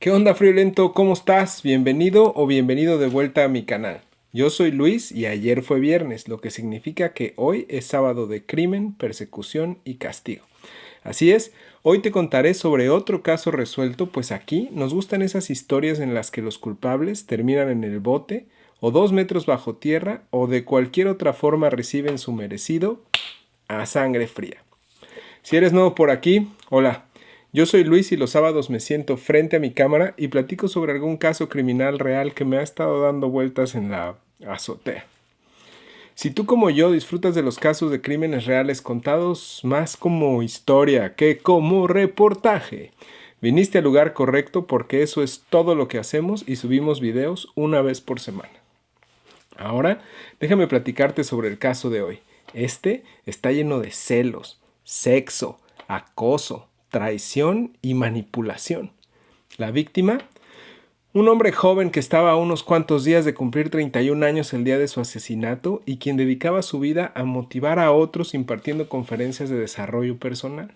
¿Qué onda, Friolento? ¿Cómo estás? Bienvenido o bienvenido de vuelta a mi canal. Yo soy Luis y ayer fue viernes, lo que significa que hoy es sábado de crimen, persecución y castigo. Así es, hoy te contaré sobre otro caso resuelto, pues aquí nos gustan esas historias en las que los culpables terminan en el bote, o 2 metros bajo tierra, o de cualquier otra forma reciben su merecido a sangre fría. Si eres nuevo por aquí, hola. Yo soy Luis y los sábados me siento frente a mi cámara y platico sobre algún caso criminal real que me ha estado dando vueltas en la azotea. Si tú como yo disfrutas de los casos de crímenes reales contados más como historia que como reportaje, viniste al lugar correcto porque eso es todo lo que hacemos y subimos videos una vez por semana. Ahora, déjame platicarte sobre el caso de hoy. Este está lleno de celos, sexo, acoso, traición y manipulación. La víctima, un hombre joven que estaba a unos cuantos días de cumplir 31 años el día de su asesinato y quien dedicaba su vida a motivar a otros impartiendo conferencias de desarrollo personal.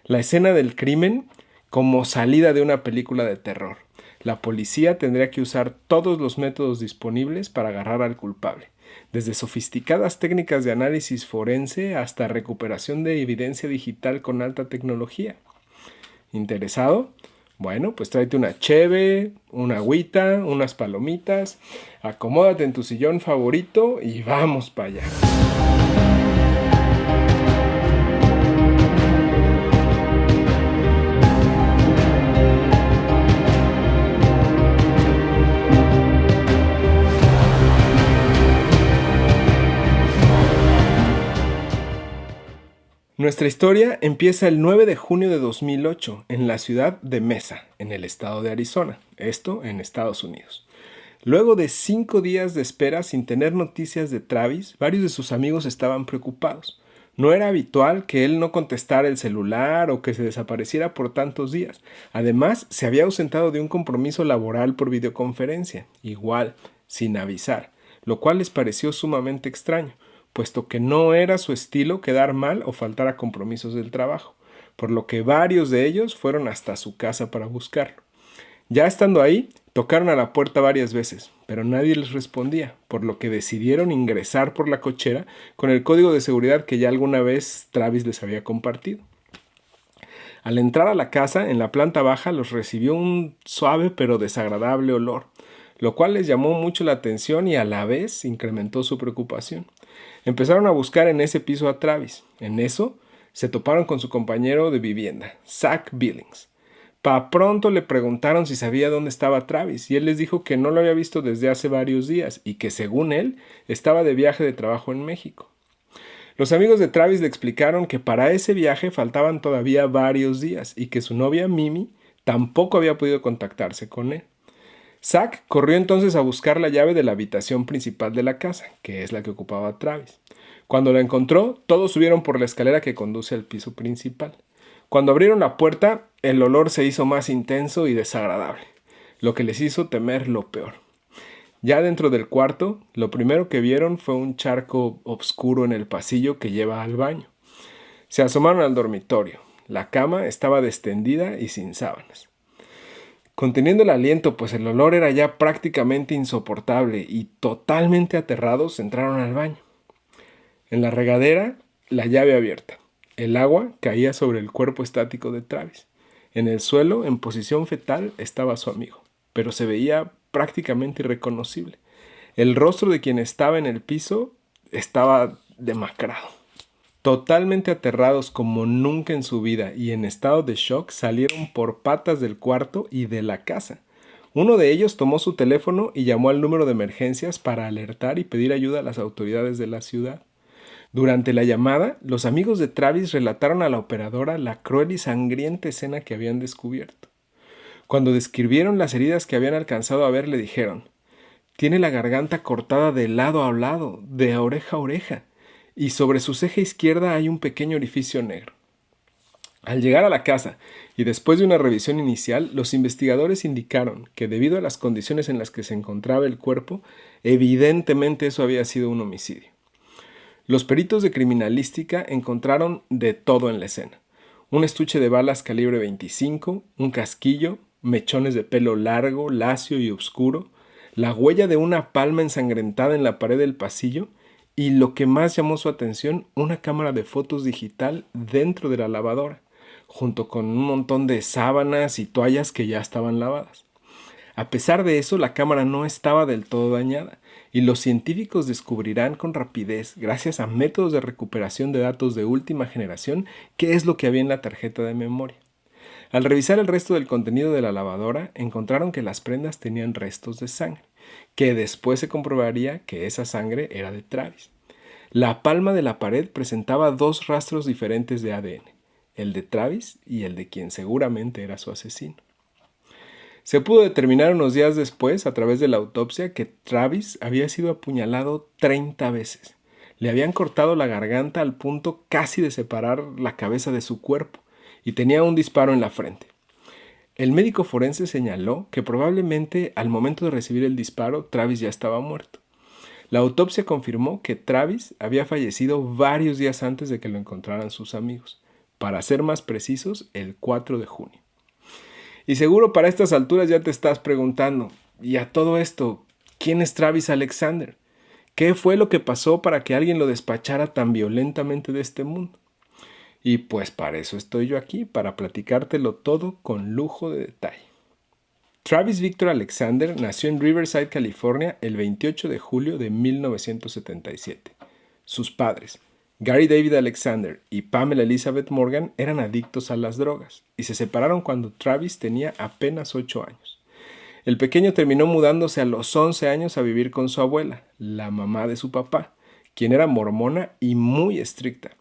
La escena del crimen como salida de una película de terror. La policía tendría que usar todos los métodos disponibles para agarrar al culpable, desde sofisticadas técnicas de análisis forense hasta recuperación de evidencia digital con alta tecnología. ¿Interesado? Bueno, pues tráete una cheve, una agüita, unas palomitas, acomódate en tu sillón favorito y vamos para allá. Nuestra historia empieza el 9 de junio de 2008 en la ciudad de Mesa, en el estado de Arizona, esto en Estados Unidos. Luego de 5 días de espera sin tener noticias de Travis, varios de sus amigos estaban preocupados. No era habitual que él no contestara el celular o que se desapareciera por tantos días. Además, se había ausentado de un compromiso laboral por videoconferencia, igual, sin avisar, lo cual les pareció sumamente extraño, puesto que no era su estilo quedar mal o faltar a compromisos del trabajo, por lo que varios de ellos fueron hasta su casa para buscarlo. Ya estando ahí, tocaron a la puerta varias veces, pero nadie les respondía, por lo que decidieron ingresar por la cochera con el código de seguridad que ya alguna vez Travis les había compartido. Al entrar a la casa, en la planta baja los recibió un suave pero desagradable olor, lo cual les llamó mucho la atención y a la vez incrementó su preocupación. Empezaron a buscar en ese piso a Travis. En eso, se toparon con su compañero de vivienda, Zach Billings. Pronto le preguntaron si sabía dónde estaba Travis y él les dijo que no lo había visto desde hace varios días y que según él estaba de viaje de trabajo en México. Los amigos de Travis le explicaron que para ese viaje faltaban todavía varios días y que su novia Mimi tampoco había podido contactarse con él. Zach corrió entonces a buscar la llave de la habitación principal de la casa, que es la que ocupaba Travis. Cuando la encontró, todos subieron por la escalera que conduce al piso principal. Cuando abrieron la puerta, el olor se hizo más intenso y desagradable, lo que les hizo temer lo peor. Ya dentro del cuarto, lo primero que vieron fue un charco oscuro en el pasillo que lleva al baño. Se asomaron al dormitorio. La cama estaba destendida y sin sábanas. Conteniendo el aliento, pues el olor era ya prácticamente insoportable y totalmente aterrados entraron al baño. En la regadera, la llave abierta. El agua caía sobre el cuerpo estático de Travis. En el suelo, en posición fetal, estaba su amigo, pero se veía prácticamente irreconocible. El rostro de quien estaba en el piso estaba demacrado. Totalmente aterrados como nunca en su vida y en estado de shock, salieron por patas del cuarto y de la casa. Uno de ellos tomó su teléfono y llamó al número de emergencias para alertar y pedir ayuda a las autoridades de la ciudad. Durante la llamada, los amigos de Travis relataron a la operadora la cruel y sangrienta escena que habían descubierto. Cuando describieron las heridas que habían alcanzado a ver, le dijeron: «Tiene la garganta cortada de lado a lado, de oreja a oreja, y sobre su ceja izquierda hay un pequeño orificio negro». Al llegar a la casa y después de una revisión inicial, los investigadores indicaron que debido a las condiciones en las que se encontraba el cuerpo, evidentemente eso había sido un homicidio. Los peritos de criminalística encontraron de todo en la escena: un estuche de balas calibre 25, un casquillo, mechones de pelo largo, lacio y oscuro, la huella de una palma ensangrentada en la pared del pasillo y, lo que más llamó su atención, una cámara de fotos digital dentro de la lavadora, junto con un montón de sábanas y toallas que ya estaban lavadas. A pesar de eso, la cámara no estaba del todo dañada, y los científicos descubrirán con rapidez, gracias a métodos de recuperación de datos de última generación, qué es lo que había en la tarjeta de memoria. Al revisar el resto del contenido de la lavadora, encontraron que las prendas tenían restos de sangre, que después se comprobaría que esa sangre era de Travis. La palma de la pared presentaba 2 rastros diferentes de ADN, el de Travis y el de quien seguramente era su asesino. Se pudo determinar unos días después, a través de la autopsia, que Travis había sido apuñalado 30 veces. Le habían cortado la garganta al punto casi de separar la cabeza de su cuerpo y tenía un disparo en la frente. El médico forense señaló que probablemente al momento de recibir el disparo, Travis ya estaba muerto. La autopsia confirmó que Travis había fallecido varios días antes de que lo encontraran sus amigos. Para ser más precisos, el 4 de junio. Y seguro para estas alturas ya te estás preguntando, ¿y a todo esto, quién es Travis Alexander? ¿Qué fue lo que pasó para que alguien lo despachara tan violentamente de este mundo? Y pues para eso estoy yo aquí, para platicártelo todo con lujo de detalle. Travis Victor Alexander nació en Riverside, California, el 28 de julio de 1977. Sus padres, Gary David Alexander y Pamela Elizabeth Morgan, eran adictos a las drogas y se separaron cuando Travis tenía apenas 8 años. El pequeño terminó mudándose a los 11 años a vivir con su abuela, la mamá de su papá, quien era mormona y muy estricta.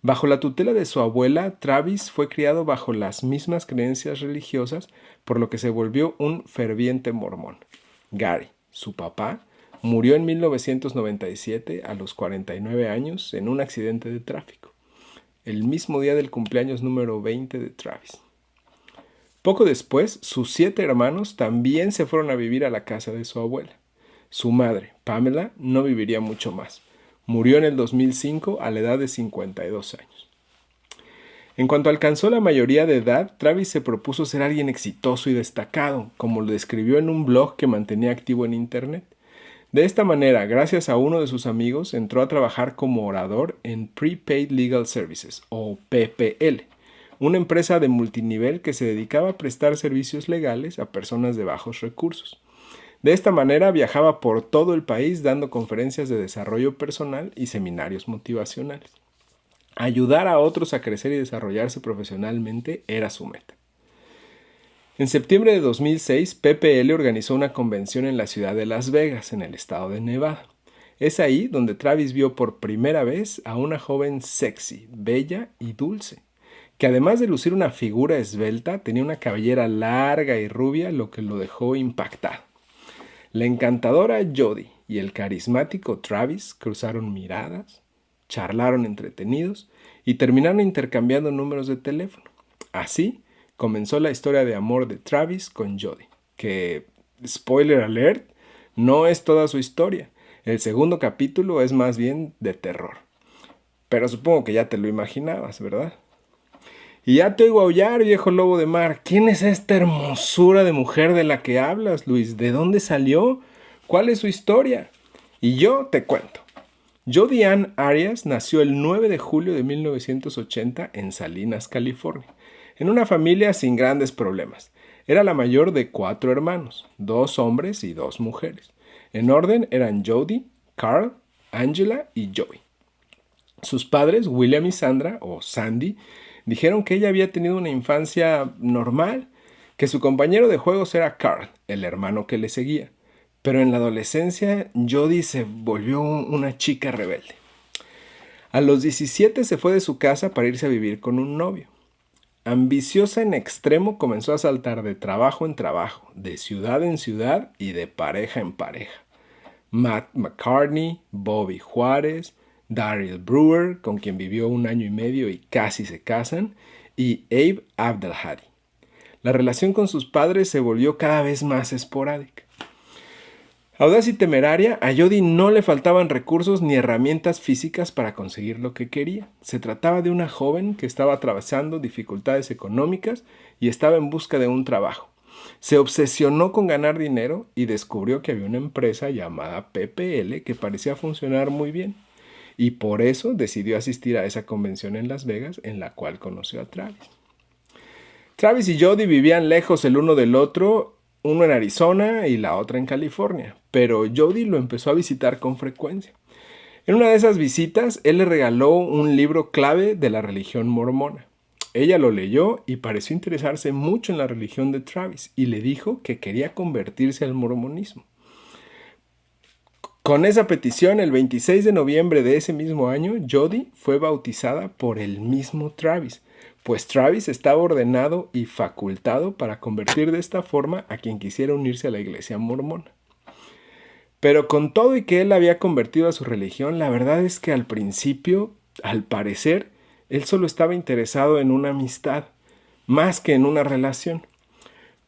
Bajo la tutela de su abuela, Travis fue criado bajo las mismas creencias religiosas, por lo que se volvió un ferviente mormón. Gary, su papá, murió en 1997 a los 49 años en un accidente de tráfico, el mismo día del cumpleaños número 20 de Travis. Poco después, sus 7 hermanos también se fueron a vivir a la casa de su abuela. Su madre, Pamela, no viviría mucho más. Murió en el 2005 a la edad de 52 años. En cuanto alcanzó la mayoría de edad, Travis se propuso ser alguien exitoso y destacado, como lo describió en un blog que mantenía activo en internet. De esta manera, gracias a uno de sus amigos, entró a trabajar como orador en Prepaid Legal Services, o PPL, una empresa de multinivel que se dedicaba a prestar servicios legales a personas de bajos recursos. De esta manera viajaba por todo el país dando conferencias de desarrollo personal y seminarios motivacionales. Ayudar a otros a crecer y desarrollarse profesionalmente era su meta. En septiembre de 2006, PPL organizó una convención en la ciudad de Las Vegas, en el estado de Nevada. Es ahí donde Travis vio por primera vez a una joven sexy, bella y dulce, que además de lucir una figura esbelta, tenía una cabellera larga y rubia, lo que lo dejó impactado. La encantadora Jody y el carismático Travis cruzaron miradas, charlaron entretenidos y terminaron intercambiando números de teléfono. Así comenzó la historia de amor de Travis con Jody, que, spoiler alert, no es toda su historia. El segundo capítulo es más bien de terror. Pero supongo que ya te lo imaginabas, ¿verdad? Y ya te oigo aullar, viejo lobo de mar. ¿Quién es esta hermosura de mujer de la que hablas, Luis? ¿De dónde salió? ¿Cuál es su historia? Y yo te cuento. Jody Ann Arias nació el 9 de julio de 1980 en Salinas, California, en una familia sin grandes problemas. Era la mayor de 4 hermanos, 2 hombres y 2 mujeres. En orden eran Jody, Carl, Angela y Joey. Sus padres, William y Sandra, o Sandy, dijeron que ella había tenido una infancia normal, que su compañero de juegos era Carl, el hermano que le seguía. Pero en la adolescencia, Jody se volvió una chica rebelde. A los 17 se fue de su casa para irse a vivir con un novio. Ambiciosa en extremo, comenzó a saltar de trabajo en trabajo, de ciudad en ciudad y de pareja en pareja. Matt McCartney, Bobby Juárez, Daryl Brewer, con quien vivió 1 año y medio y casi se casan, y Abe Abdelhadi. La relación con sus padres se volvió cada vez más esporádica. Audaz y temeraria, a Jody no le faltaban recursos ni herramientas físicas para conseguir lo que quería. Se trataba de una joven que estaba atravesando dificultades económicas y estaba en busca de un trabajo. Se obsesionó con ganar dinero y descubrió que había una empresa llamada PPL que parecía funcionar muy bien. Y por eso decidió asistir a esa convención en Las Vegas en la cual conoció a Travis. Travis y Jody vivían lejos el uno del otro, uno en Arizona y la otra en California, pero Jody lo empezó a visitar con frecuencia. En una de esas visitas, él le regaló un libro clave de la religión mormona. Ella lo leyó y pareció interesarse mucho en la religión de Travis y le dijo que quería convertirse al mormonismo. Con esa petición, el 26 de noviembre de ese mismo año, Jody fue bautizada por el mismo Travis, pues Travis estaba ordenado y facultado para convertir de esta forma a quien quisiera unirse a la iglesia mormona. Pero con todo y que él había convertido a su religión, la verdad es que al principio, al parecer, él solo estaba interesado en una amistad, más que en una relación.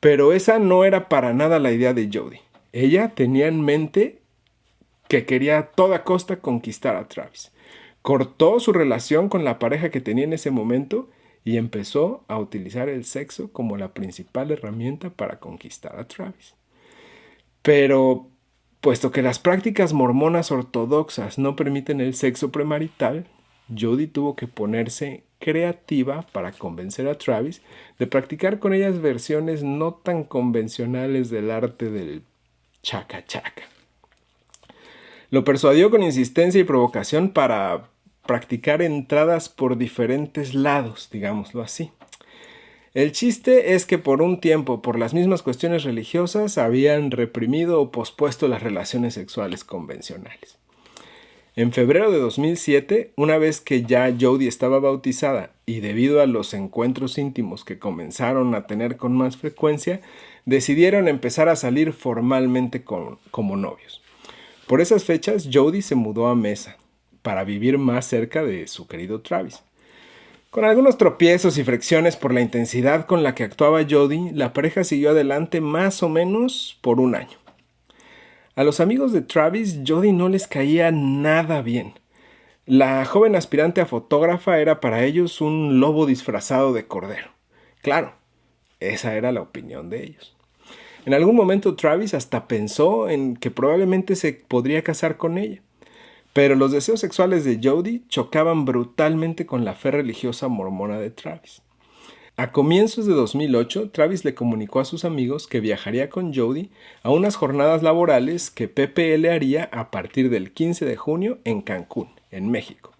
Pero esa no era para nada la idea de Jody. Ella tenía en mente que quería a toda costa conquistar a Travis. Cortó su relación con la pareja que tenía en ese momento y empezó a utilizar el sexo como la principal herramienta para conquistar a Travis. Pero, puesto que las prácticas mormonas ortodoxas no permiten el sexo premarital, Jody tuvo que ponerse creativa para convencer a Travis de practicar con ellas versiones no tan convencionales del arte del chaca-chaca. Lo persuadió con insistencia y provocación para practicar entradas por diferentes lados, digámoslo así. El chiste es que por un tiempo, por las mismas cuestiones religiosas, habían reprimido o pospuesto las relaciones sexuales convencionales. En febrero de 2007, una vez que ya Jody estaba bautizada y debido a los encuentros íntimos que comenzaron a tener con más frecuencia, decidieron empezar a salir formalmente como novios. Por esas fechas, Jody se mudó a Mesa para vivir más cerca de su querido Travis. Con algunos tropiezos y fricciones por la intensidad con la que actuaba Jody, la pareja siguió adelante más o menos por un año. A los amigos de Travis, Jody no les caía nada bien. La joven aspirante a fotógrafa era para ellos un lobo disfrazado de cordero. Claro, esa era la opinión de ellos. En algún momento Travis hasta pensó en que probablemente se podría casar con ella. Pero los deseos sexuales de Jody chocaban brutalmente con la fe religiosa mormona de Travis. A comienzos de 2008, Travis le comunicó a sus amigos que viajaría con Jody a unas jornadas laborales que PPL haría a partir del 15 de junio en Cancún, en México.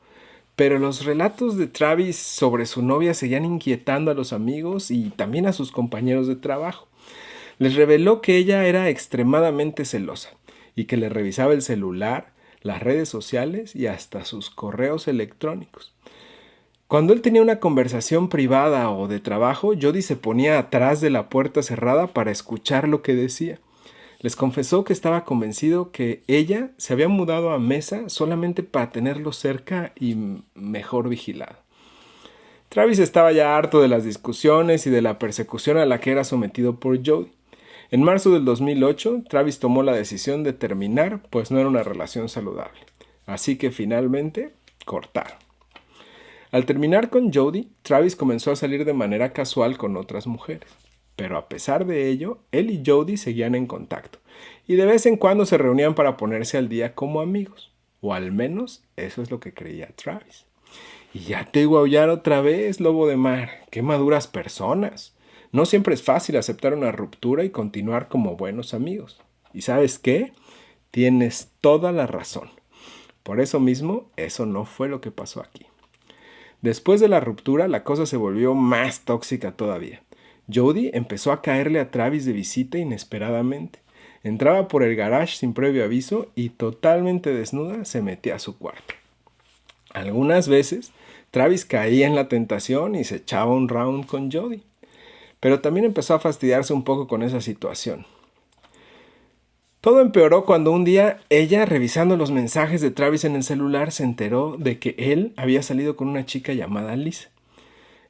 Pero los relatos de Travis sobre su novia seguían inquietando a los amigos y también a sus compañeros de trabajo. Les reveló que ella era extremadamente celosa y que le revisaba el celular, las redes sociales y hasta sus correos electrónicos. Cuando él tenía una conversación privada o de trabajo, Jody se ponía atrás de la puerta cerrada para escuchar lo que decía. Les confesó que estaba convencido que ella se había mudado a Mesa solamente para tenerlo cerca y mejor vigilado. Travis estaba ya harto de las discusiones y de la persecución a la que era sometido por Jody. En marzo del 2008, Travis tomó la decisión de terminar, pues no era una relación saludable. Así que finalmente cortaron. Al terminar con Jody, Travis comenzó a salir de manera casual con otras mujeres. Pero a pesar de ello, él y Jody seguían en contacto. Y de vez en cuando se reunían para ponerse al día como amigos. O al menos eso es lo que creía Travis. Y ya te oigo aullar otra vez, lobo de mar. ¡Qué maduras personas! No siempre es fácil aceptar una ruptura y continuar como buenos amigos. ¿Y sabes qué? Tienes toda la razón. Por eso mismo, eso no fue lo que pasó aquí. Después de la ruptura, la cosa se volvió más tóxica todavía. Jody empezó a caerle a Travis de visita inesperadamente. Entraba por el garage sin previo aviso y totalmente desnuda se metía a su cuarto. Algunas veces, Travis caía en la tentación y se echaba un round con Jody. Pero también empezó a fastidiarse un poco con esa situación. Todo empeoró cuando un día ella, revisando los mensajes de Travis en el celular, se enteró de que él había salido con una chica llamada Lisa.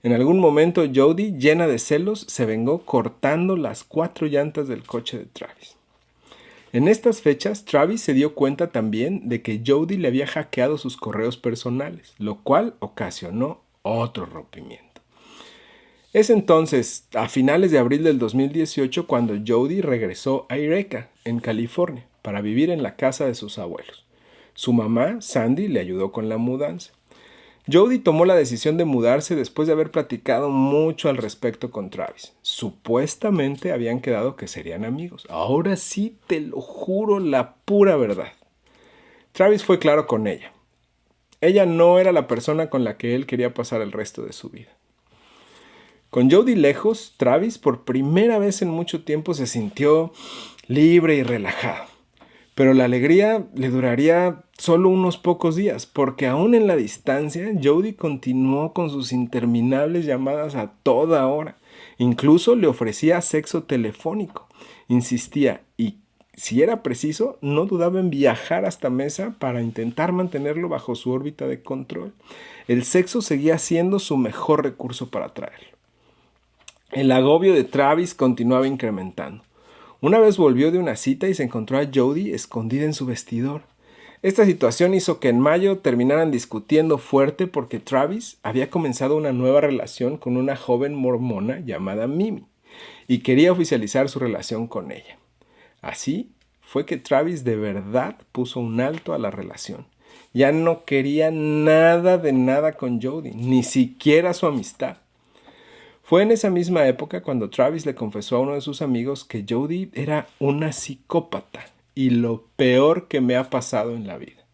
En algún momento Jody, llena de celos, se vengó cortando las 4 llantas del coche de Travis. En estas fechas, Travis se dio cuenta también de que Jody le había hackeado sus correos personales, lo cual ocasionó otro rompimiento. Es entonces, a finales de abril del 2018, cuando Jody regresó a Eureka, en California, para vivir en la casa de sus abuelos. Su mamá, Sandy, le ayudó con la mudanza. Jody tomó la decisión de mudarse después de haber platicado mucho al respecto con Travis. Supuestamente habían quedado que serían amigos. Ahora sí, te lo juro, la pura verdad. Travis fue claro con ella. Ella no era la persona con la que él quería pasar el resto de su vida. Con Jody lejos, Travis por primera vez en mucho tiempo se sintió libre y relajado. Pero la alegría le duraría solo unos pocos días, porque aún en la distancia, Jody continuó con sus interminables llamadas a toda hora. Incluso le ofrecía sexo telefónico. Insistía y, si era preciso, no dudaba en viajar hasta Mesa para intentar mantenerlo bajo su órbita de control. El sexo seguía siendo su mejor recurso para atraerlo. El agobio de Travis continuaba incrementando. Una vez volvió de una cita y se encontró a Jody escondida en su vestidor. Esta situación hizo que en mayo terminaran discutiendo fuerte porque Travis había comenzado una nueva relación con una joven mormona llamada Mimi y quería oficializar su relación con ella. Así fue que Travis de verdad puso un alto a la relación. Ya no quería nada de nada con Jody, ni siquiera su amistad. Fue en esa misma época cuando Travis le confesó a uno de sus amigos que Jody era una psicópata y lo peor que me ha pasado en la vida.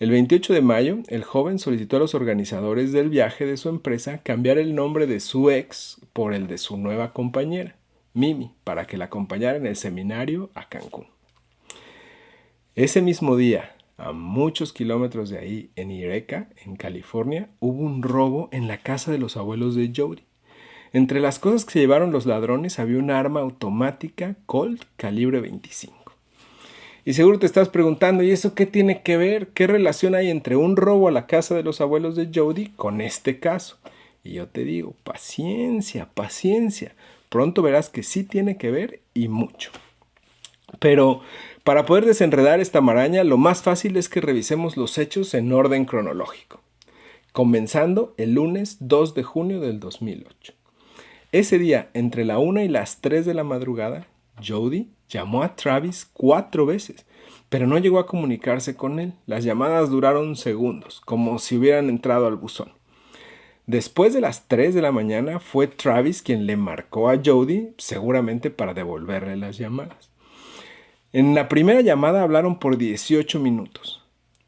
El 28 de mayo, el joven solicitó a los organizadores del viaje de su empresa cambiar el nombre de su ex por el de su nueva compañera, Mimi, para que la acompañara en el seminario a Cancún. Ese mismo día, a muchos kilómetros de ahí, en Eureka, en California, hubo un robo en la casa de los abuelos de Jody. Entre las cosas que se llevaron los ladrones había un arma automática Colt calibre 25. Y seguro te estás preguntando, ¿y eso qué tiene que ver? ¿Qué relación hay entre un robo a la casa de los abuelos de Jody con este caso? Y yo te digo, paciencia, paciencia. Pronto verás que sí tiene que ver y mucho. Pero para poder desenredar esta maraña, lo más fácil es que revisemos los hechos en orden cronológico, comenzando el lunes 2 de junio del 2008. Ese día, entre la 1 y las 3 de la madrugada, Jody llamó a Travis 4 veces, pero no llegó a comunicarse con él. Las llamadas duraron segundos, como si hubieran entrado al buzón. Después de las 3 de la mañana, fue Travis quien le marcó a Jody, seguramente para devolverle las llamadas. En la primera llamada hablaron por 18 minutos.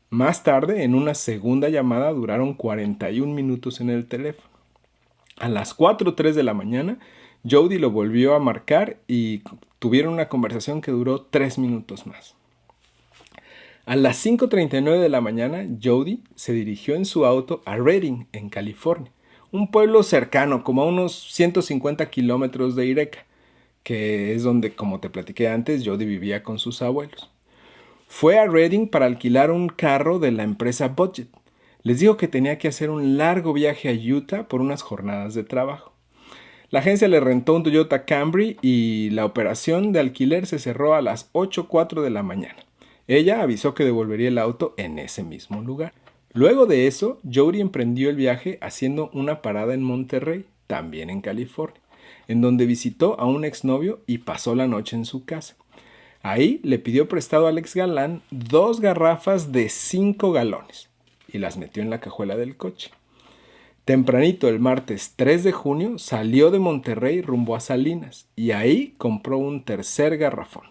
Más tarde, en una segunda llamada, duraron 41 minutos en el teléfono. A las 4:03 de la mañana, Jody lo volvió a marcar y tuvieron una conversación que duró 3 minutos más. A las 5:39 de la mañana, Jody se dirigió en su auto a Redding, en California, un pueblo cercano, como a unos 150 kilómetros de Eureka, que es donde, como te platiqué antes, Jody vivía con sus abuelos. Fue a Redding para alquilar un carro de la empresa Budget. Les dijo que tenía que hacer un largo viaje a Utah por unas jornadas de trabajo. La agencia le rentó un Toyota Camry y la operación de alquiler se cerró a las 8:04 de la mañana. Ella avisó que devolvería el auto en ese mismo lugar. Luego de eso, Jody emprendió el viaje haciendo una parada en Monterrey, también en California, en donde visitó a un exnovio y pasó la noche en su casa. Ahí le pidió prestado al ex galán 2 garrafas de 5 galones. Y las metió en la cajuela del coche. Tempranito el martes 3 de junio salió de Monterrey rumbo a Salinas y ahí compró un tercer garrafón.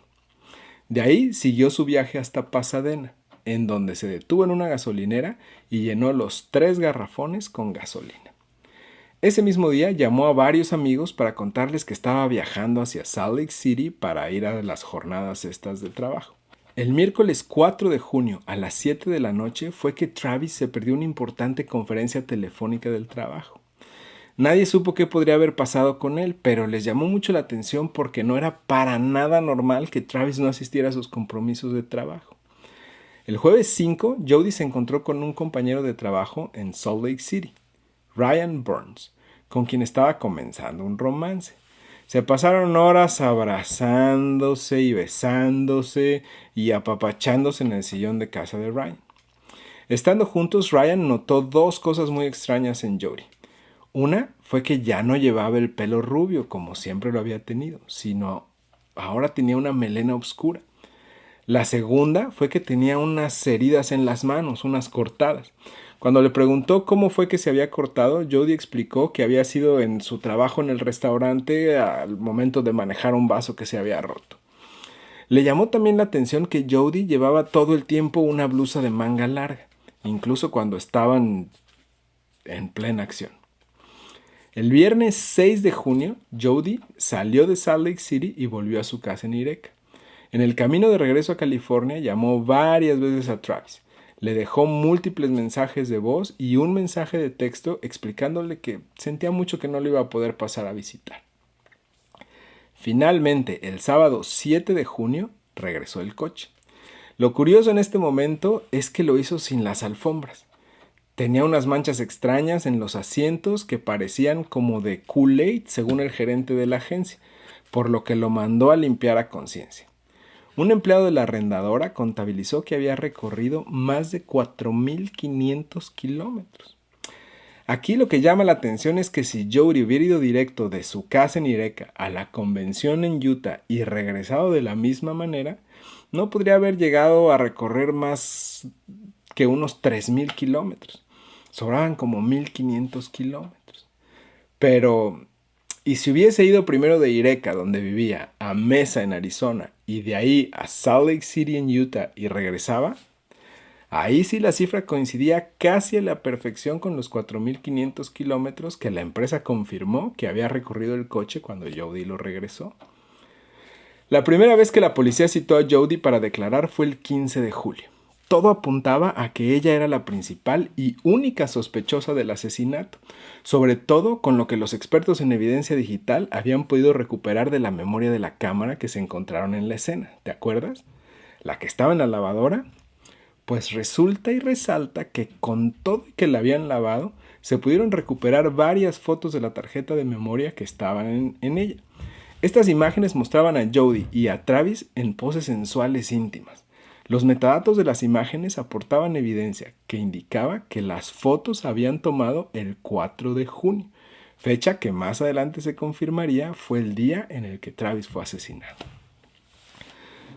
De ahí siguió su viaje hasta Pasadena, en donde se detuvo en una gasolinera y llenó los 3 garrafones con gasolina. Ese mismo día llamó a varios amigos para contarles que estaba viajando hacia Salt Lake City para ir a las jornadas estas de trabajo. El miércoles 4 de junio a las 7 de la noche fue que Travis se perdió una importante conferencia telefónica del trabajo. Nadie supo qué podría haber pasado con él, pero les llamó mucho la atención porque no era para nada normal que Travis no asistiera a sus compromisos de trabajo. El jueves 5, Jody se encontró con un compañero de trabajo en Salt Lake City, Ryan Burns, con quien estaba comenzando un romance. Se pasaron horas abrazándose y besándose y apapachándose en el sillón de casa de Ryan. Estando juntos, Ryan notó 2 cosas muy extrañas en Jody. Una fue que ya no llevaba el pelo rubio como siempre lo había tenido, sino ahora tenía una melena oscura. La segunda fue que tenía unas heridas en las manos, unas cortadas. Cuando le preguntó cómo fue que se había cortado, Jody explicó que había sido en su trabajo en el restaurante al momento de manejar un vaso que se había roto. Le llamó también la atención que Jody llevaba todo el tiempo una blusa de manga larga, incluso cuando estaban en plena acción. El viernes 6 de junio, Jody salió de Salt Lake City y volvió a su casa en Eureka. En el camino de regreso a California llamó varias veces a Travis. Le dejó múltiples mensajes de voz y un mensaje de texto explicándole que sentía mucho que no le iba a poder pasar a visitar. Finalmente, el sábado 7 de junio, regresó el coche. Lo curioso en este momento es que lo hizo sin las alfombras. Tenía unas manchas extrañas en los asientos que parecían como de Kool-Aid, según el gerente de la agencia, por lo que lo mandó a limpiar a conciencia. Un empleado de la arrendadora contabilizó que había recorrido más de 4.500 kilómetros. Aquí lo que llama la atención es que si Jody hubiera ido directo de su casa en Eureka a la convención en Utah y regresado de la misma manera, no podría haber llegado a recorrer más que unos 3.000 kilómetros. Sobraban como 1.500 kilómetros. Pero, ¿y si hubiese ido primero de Eureka, donde vivía, a Mesa en Arizona, y de ahí a Salt Lake City en Utah y regresaba? Ahí sí la cifra coincidía casi a la perfección con los 4.500 kilómetros que la empresa confirmó que había recorrido el coche cuando Jody lo regresó. La primera vez que la policía citó a Jody para declarar fue el 15 de julio. Todo apuntaba a que ella era la principal y única sospechosa del asesinato, sobre todo con lo que los expertos en evidencia digital habían podido recuperar de la memoria de la cámara que se encontraron en la escena. ¿Te acuerdas? La que estaba en la lavadora. Pues resulta y resalta que con todo y que la habían lavado, se pudieron recuperar varias fotos de la tarjeta de memoria que estaban en ella. Estas imágenes mostraban a Jody y a Travis en poses sensuales íntimas. Los metadatos de las imágenes aportaban evidencia que indicaba que las fotos habían tomado el 4 de junio, fecha que más adelante se confirmaría fue el día en el que Travis fue asesinado.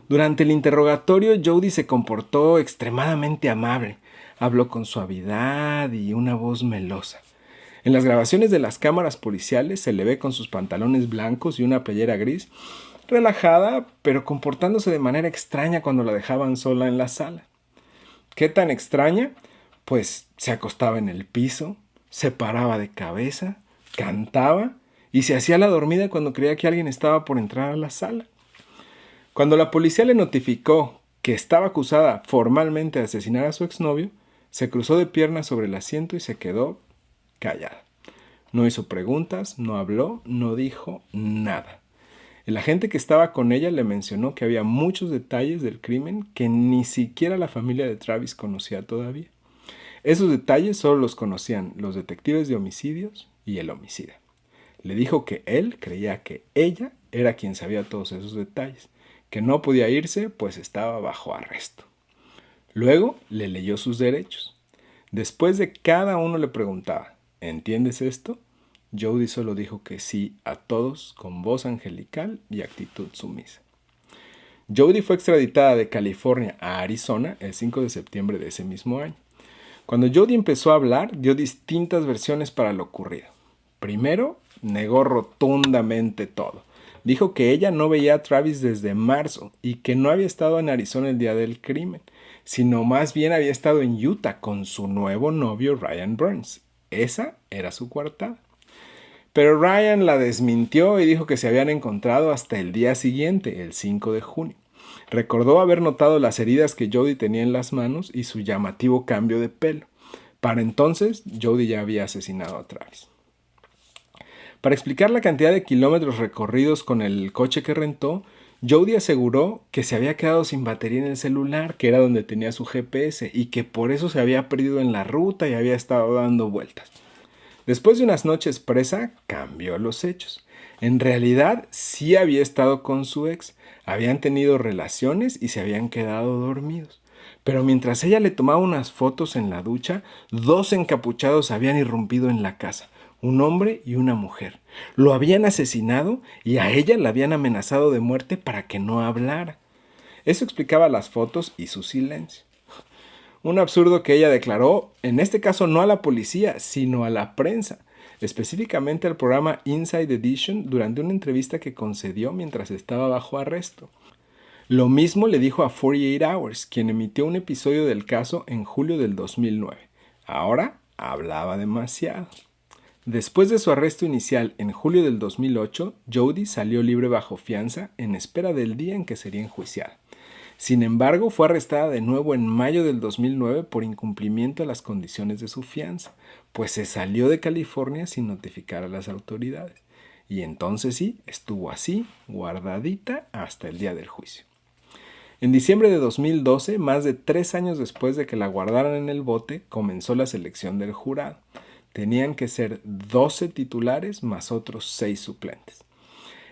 Durante el interrogatorio, Jody se comportó extremadamente amable. Habló con suavidad y una voz melosa. En las grabaciones de las cámaras policiales se le ve con sus pantalones blancos y una playera gris, relajada, pero comportándose de manera extraña cuando la dejaban sola en la sala. ¿Qué tan extraña? Pues se acostaba en el piso, se paraba de cabeza, cantaba y se hacía la dormida cuando creía que alguien estaba por entrar a la sala. Cuando la policía le notificó que estaba acusada formalmente de asesinar a su exnovio, se cruzó de piernas sobre el asiento y se quedó callada. No hizo preguntas, no habló, no dijo nada. El agente que estaba con ella le mencionó que había muchos detalles del crimen que ni siquiera la familia de Travis conocía todavía. Esos detalles solo los conocían los detectives de homicidios y el homicida. Le dijo que él creía que ella era quien sabía todos esos detalles, que no podía irse pues estaba bajo arresto. Luego le leyó sus derechos. Después de cada uno le preguntaba, ¿entiendes esto? Jody solo dijo que sí a todos con voz angelical y actitud sumisa. Jody fue extraditada de California a Arizona el 5 de septiembre de ese mismo año. Cuando Jody empezó a hablar, dio distintas versiones para lo ocurrido. Primero, negó rotundamente todo. Dijo que ella no veía a Travis desde marzo y que no había estado en Arizona el día del crimen, sino más bien había estado en Utah con su nuevo novio Ryan Burns. Esa era su coartada. Pero Ryan la desmintió y dijo que se habían encontrado hasta el día siguiente, el 5 de junio. Recordó haber notado las heridas que Jody tenía en las manos y su llamativo cambio de pelo. Para entonces, Jody ya había asesinado a Travis. Para explicar la cantidad de kilómetros recorridos con el coche que rentó, Jody aseguró que se había quedado sin batería en el celular, que era donde tenía su GPS, y que por eso se había perdido en la ruta y había estado dando vueltas. Después de unas noches presa, cambió los hechos. En realidad, sí había estado con su ex, habían tenido relaciones y se habían quedado dormidos. Pero mientras ella le tomaba unas fotos en la ducha, 2 encapuchados habían irrumpido en la casa. un hombre y una mujer. Lo habían asesinado y a ella la habían amenazado de muerte para que no hablara. Eso explicaba las fotos y su silencio. Un absurdo que ella declaró, en este caso no a la policía, sino a la prensa, específicamente al programa Inside Edition durante una entrevista que concedió mientras estaba bajo arresto. Lo mismo le dijo a 48 Hours, quien emitió un episodio del caso en julio del 2009. Ahora hablaba demasiado. Después de su arresto inicial en julio del 2008, Jodi salió libre bajo fianza en espera del día en que sería enjuiciada. Sin embargo, fue arrestada de nuevo en mayo del 2009 por incumplimiento de las condiciones de su fianza, pues se salió de California sin notificar a las autoridades. Y entonces sí, estuvo así, guardadita hasta el día del juicio. En diciembre de 2012, más de 3 años después de que la guardaran en el bote, comenzó la selección del jurado. Tenían que ser 12 titulares más otros 6 suplentes.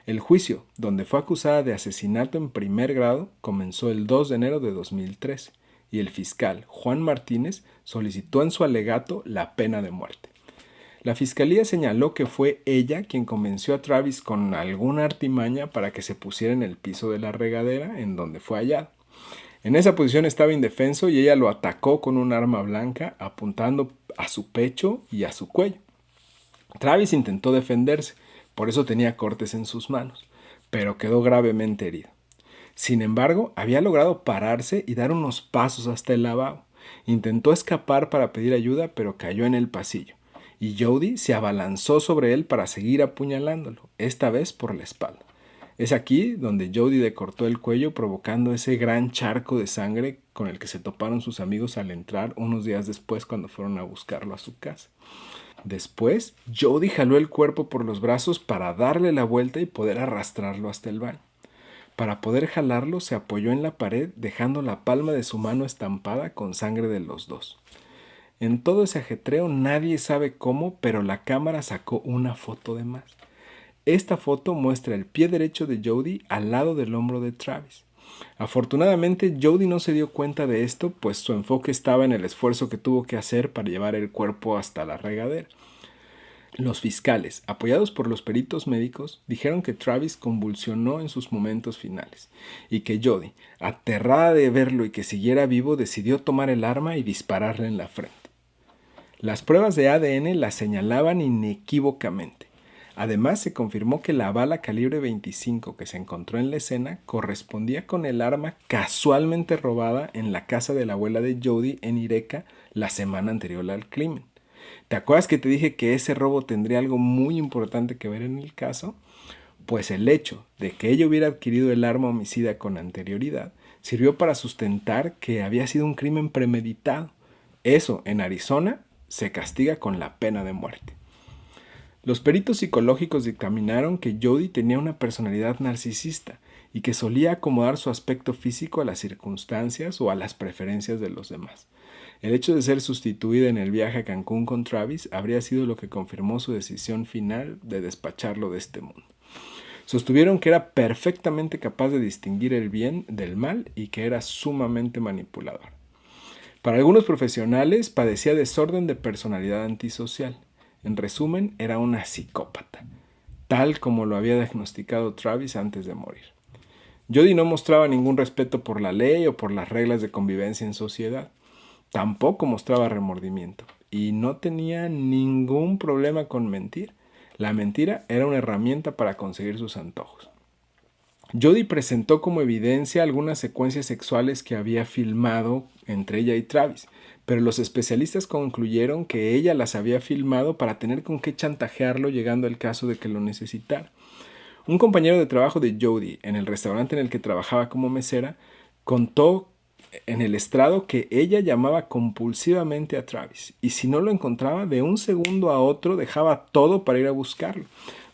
El juicio, donde fue acusada de asesinato en primer grado, comenzó el 2 de enero de 2013 y el fiscal Juan Martínez solicitó en su alegato la pena de muerte. La fiscalía señaló que fue ella quien convenció a Travis con alguna artimaña para que se pusiera en el piso de la regadera en donde fue hallado. En esa posición estaba indefenso y ella lo atacó con un arma blanca apuntando a su pecho y a su cuello. Travis intentó defenderse, por eso tenía cortes en sus manos, pero quedó gravemente herido. Sin embargo, había logrado pararse y dar unos pasos hasta el lavabo. Intentó escapar para pedir ayuda, pero cayó en el pasillo, y Jodi se abalanzó sobre él para seguir apuñalándolo, esta vez por la espalda. Es aquí donde Jodi le cortó el cuello, provocando ese gran charco de sangre con el que se toparon sus amigos al entrar unos días después cuando fueron a buscarlo a su casa. Después, Jodi jaló el cuerpo por los brazos para darle la vuelta y poder arrastrarlo hasta el baño. Para poder jalarlo, se apoyó en la pared, dejando la palma de su mano estampada con sangre de los dos. En todo ese ajetreo nadie sabe cómo, pero la cámara sacó una foto de más. Esta foto muestra el pie derecho de Jodi al lado del hombro de Travis. Afortunadamente, Jodi no se dio cuenta de esto, pues su enfoque estaba en el esfuerzo que tuvo que hacer para llevar el cuerpo hasta la regadera. Los fiscales, apoyados por los peritos médicos, dijeron que Travis convulsionó en sus momentos finales y que Jodi, aterrada de verlo y que siguiera vivo, decidió tomar el arma y dispararle en la frente. Las pruebas de ADN la señalaban inequívocamente. Además, se confirmó que la bala calibre 25 que se encontró en la escena correspondía con el arma casualmente robada en la casa de la abuela de Jodi en Ireca la semana anterior al crimen. ¿Te acuerdas que te dije que ese robo tendría algo muy importante que ver en el caso? Pues el hecho de que ella hubiera adquirido el arma homicida con anterioridad sirvió para sustentar que había sido un crimen premeditado. Eso, en Arizona, se castiga con la pena de muerte. Los peritos psicológicos dictaminaron que Jodi tenía una personalidad narcisista y que solía acomodar su aspecto físico a las circunstancias o a las preferencias de los demás. El hecho de ser sustituida en el viaje a Cancún con Travis habría sido lo que confirmó su decisión final de despacharlo de este mundo. Sostuvieron que era perfectamente capaz de distinguir el bien del mal y que era sumamente manipulador. Para algunos profesionales padecía desorden de personalidad antisocial. En resumen, era una psicópata, tal como lo había diagnosticado Travis antes de morir. Jodi no mostraba ningún respeto por la ley o por las reglas de convivencia en sociedad. Tampoco mostraba remordimiento y no tenía ningún problema con mentir. La mentira era una herramienta para conseguir sus antojos. Jodi presentó como evidencia algunas secuencias sexuales que había filmado entre ella y Travis, pero los especialistas concluyeron que ella las había filmado para tener con qué chantajearlo llegando el caso de que lo necesitara. Un compañero de trabajo de Jodi en el restaurante en el que trabajaba como mesera contó en el estrado que ella llamaba compulsivamente a Travis y si no lo encontraba de un segundo a otro dejaba todo para ir a buscarlo.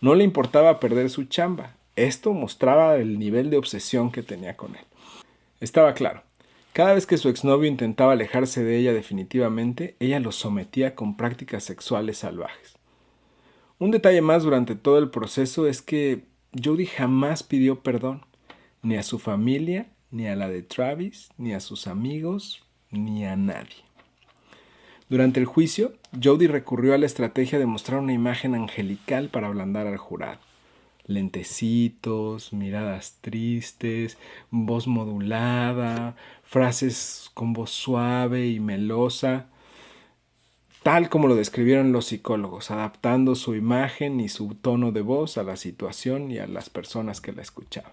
No le importaba perder su chamba. Esto mostraba el nivel de obsesión que tenía con él. Estaba claro. Cada vez que su exnovio intentaba alejarse de ella definitivamente, ella lo sometía con prácticas sexuales salvajes. Un detalle más durante todo el proceso es que Jodi jamás pidió perdón, ni a su familia, ni a la de Travis, ni a sus amigos, ni a nadie. Durante el juicio, Jody recurrió a la estrategia de mostrar una imagen angelical para ablandar al jurado. Lentecitos, miradas tristes, voz modulada, frases con voz suave y melosa, tal como lo describieron los psicólogos, adaptando su imagen y su tono de voz a la situación y a las personas que la escuchaban.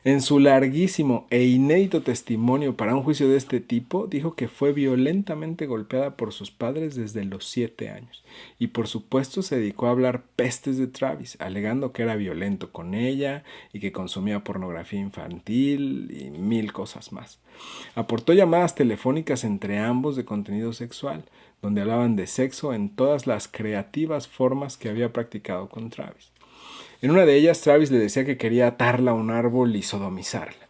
En su larguísimo e inédito testimonio para un juicio de este tipo, dijo que fue violentamente golpeada por sus padres desde los 7 años y por supuesto se dedicó a hablar pestes de Travis, alegando que era violento con ella y que consumía pornografía infantil y 1000 cosas más. Aportó llamadas telefónicas entre ambos de contenido sexual, donde hablaban de sexo en todas las creativas formas que había practicado con Travis. En una de ellas, Travis le decía que quería atarla a un árbol y sodomizarla,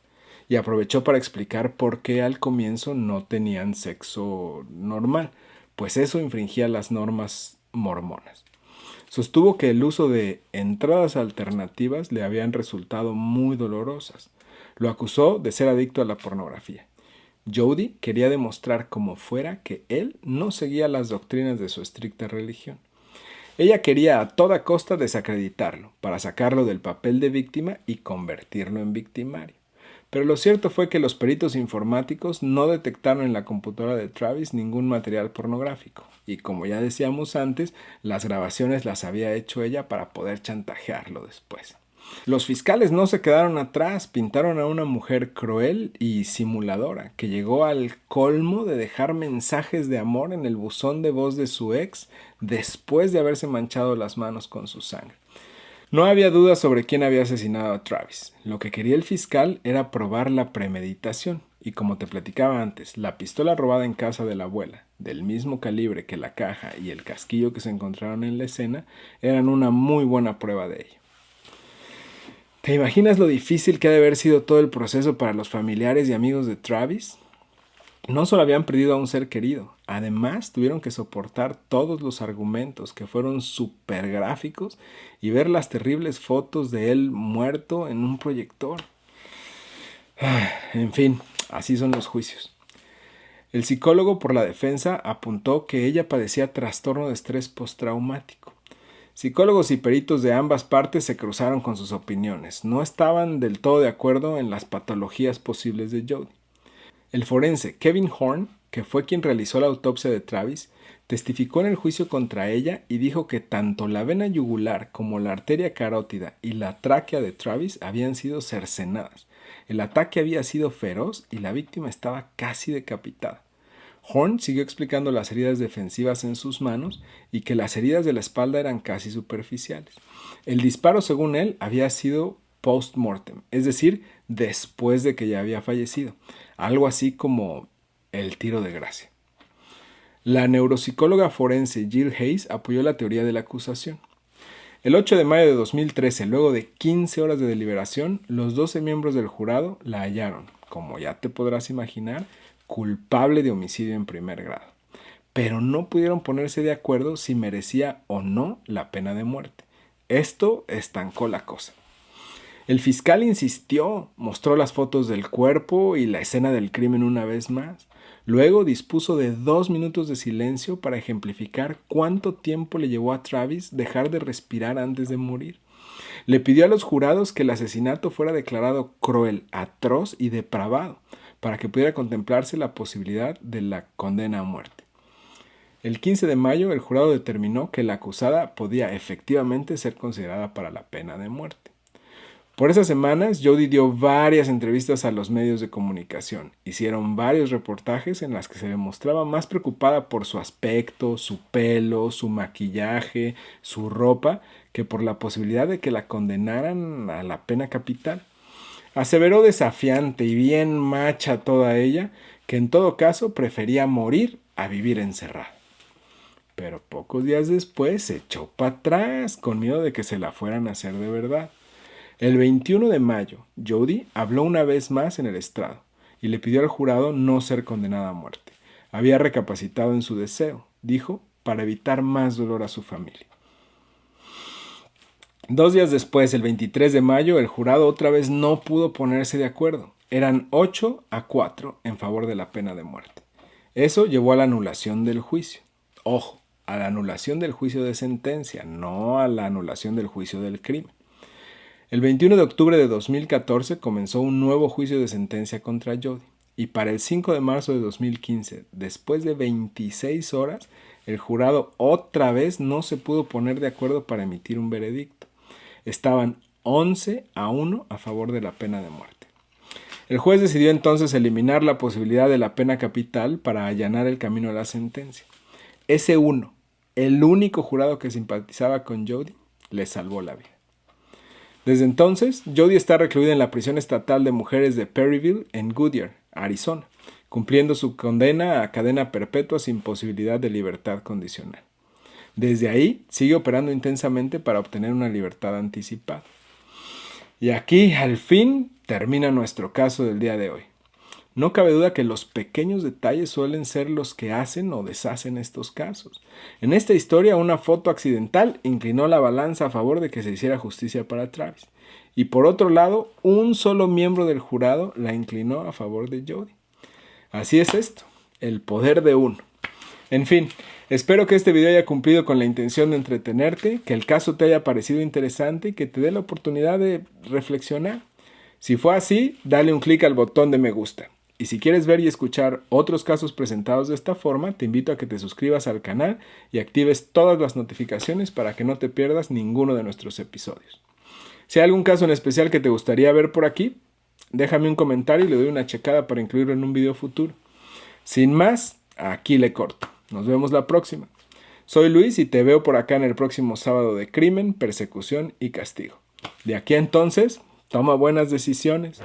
y aprovechó para explicar por qué al comienzo no tenían sexo normal, pues eso infringía las normas mormonas. Sostuvo que el uso de entradas alternativas le habían resultado muy dolorosas. Lo acusó de ser adicto a la pornografía. Jody quería demostrar como fuera que él no seguía las doctrinas de su estricta religión. Ella quería a toda costa desacreditarlo, para sacarlo del papel de víctima y convertirlo en victimario. Pero lo cierto fue que los peritos informáticos no detectaron en la computadora de Travis ningún material pornográfico, y como ya decíamos antes, las grabaciones las había hecho ella para poder chantajearlo después. Los fiscales no se quedaron atrás, pintaron a una mujer cruel y simuladora, que llegó al colmo de dejar mensajes de amor en el buzón de voz de su ex después de haberse manchado las manos con su sangre. No había duda sobre quién había asesinado a Travis. Lo que quería el fiscal era probar la premeditación, y como te platicaba antes, la pistola robada en casa de la abuela, del mismo calibre que la caja y el casquillo que se encontraron en la escena, eran una muy buena prueba de ello. ¿Te imaginas lo difícil que ha de haber sido todo el proceso para los familiares y amigos de Travis? No solo habían perdido a un ser querido, además tuvieron que soportar todos los argumentos que fueron súper gráficos y ver las terribles fotos de él muerto en un proyector. En fin, así son los juicios. El psicólogo por la defensa apuntó que ella padecía trastorno de estrés postraumático. Psicólogos y peritos de ambas partes se cruzaron con sus opiniones. No estaban del todo de acuerdo en las patologías posibles de Jody. El forense Kevin Horn, que fue quien realizó la autopsia de Travis, testificó en el juicio contra ella y dijo que tanto la vena yugular como la arteria carótida y la tráquea de Travis habían sido cercenadas. El ataque había sido feroz y la víctima estaba casi decapitada. Horn siguió explicando las heridas defensivas en sus manos y que las heridas de la espalda eran casi superficiales. El disparo, según él, había sido post-mortem, es decir, después de que ya había fallecido, algo así como el tiro de gracia. La neuropsicóloga forense Jill Hayes apoyó la teoría de la acusación. El 8 de mayo de 2013, luego de 15 horas de deliberación, los 12 miembros del jurado la hallaron, como ya te podrás imaginar, culpable de homicidio en primer grado. Pero no pudieron ponerse de acuerdo si merecía o no la pena de muerte. Esto estancó la cosa. El fiscal insistió, mostró las fotos del cuerpo y la escena del crimen una vez más. Luego dispuso de 2 minutos de silencio para ejemplificar cuánto tiempo le llevó a Travis dejar de respirar antes de morir. Le pidió a los jurados que el asesinato fuera declarado cruel, atroz y depravado, para que pudiera contemplarse la posibilidad de la condena a muerte. El 15 de mayo, el jurado determinó que la acusada podía efectivamente ser considerada para la pena de muerte. Por esas semanas, Jody dio varias entrevistas a los medios de comunicación. Hicieron varios reportajes en las que se le mostraba más preocupada por su aspecto, su pelo, su maquillaje, su ropa, que por la posibilidad de que la condenaran a la pena capital. Aseveró desafiante y bien macha toda ella, que en todo caso prefería morir a vivir encerrada. Pero pocos días después se echó para atrás, con miedo de que se la fueran a hacer de verdad. El 21 de mayo, Jody habló una vez más en el estrado y le pidió al jurado no ser condenada a muerte. Había recapacitado en su deseo, dijo, para evitar más dolor a su familia. 2 días después, el 23 de mayo, el jurado otra vez no pudo ponerse de acuerdo. Eran 8-4 en favor de la pena de muerte. Eso llevó a la anulación del juicio. Ojo, a la anulación del juicio de sentencia, no a la anulación del juicio del crimen. El 21 de octubre de 2014 comenzó un nuevo juicio de sentencia contra Jodi. Y para el 5 de marzo de 2015, después de 26 horas, el jurado otra vez no se pudo poner de acuerdo para emitir un veredicto. Estaban 11-1 a favor de la pena de muerte. El juez decidió entonces eliminar la posibilidad de la pena capital para allanar el camino a la sentencia. Ese uno, el único jurado que simpatizaba con Jodi, le salvó la vida. Desde entonces, Jodi está recluida en la prisión estatal de mujeres de Perryville en Goodyear, Arizona, cumpliendo su condena a cadena perpetua sin posibilidad de libertad condicional. Desde ahí, sigue operando intensamente para obtener una libertad anticipada. Y aquí, al fin, termina nuestro caso del día de hoy. No cabe duda que los pequeños detalles suelen ser los que hacen o deshacen estos casos. En esta historia, una foto accidental inclinó la balanza a favor de que se hiciera justicia para Travis. Y por otro lado, un solo miembro del jurado la inclinó a favor de Jodi. Así es esto, el poder de uno. En fin, espero que este video haya cumplido con la intención de entretenerte, que el caso te haya parecido interesante y que te dé la oportunidad de reflexionar. Si fue así, dale un clic al botón de me gusta. Y si quieres ver y escuchar otros casos presentados de esta forma, te invito a que te suscribas al canal y actives todas las notificaciones para que no te pierdas ninguno de nuestros episodios. Si hay algún caso en especial que te gustaría ver por aquí, déjame un comentario y le doy una checada para incluirlo en un video futuro. Sin más, aquí le corto. Nos vemos la próxima. Soy Luis y te veo por acá en el próximo sábado de Crimen, Persecución y Castigo. De aquí a entonces, toma buenas decisiones.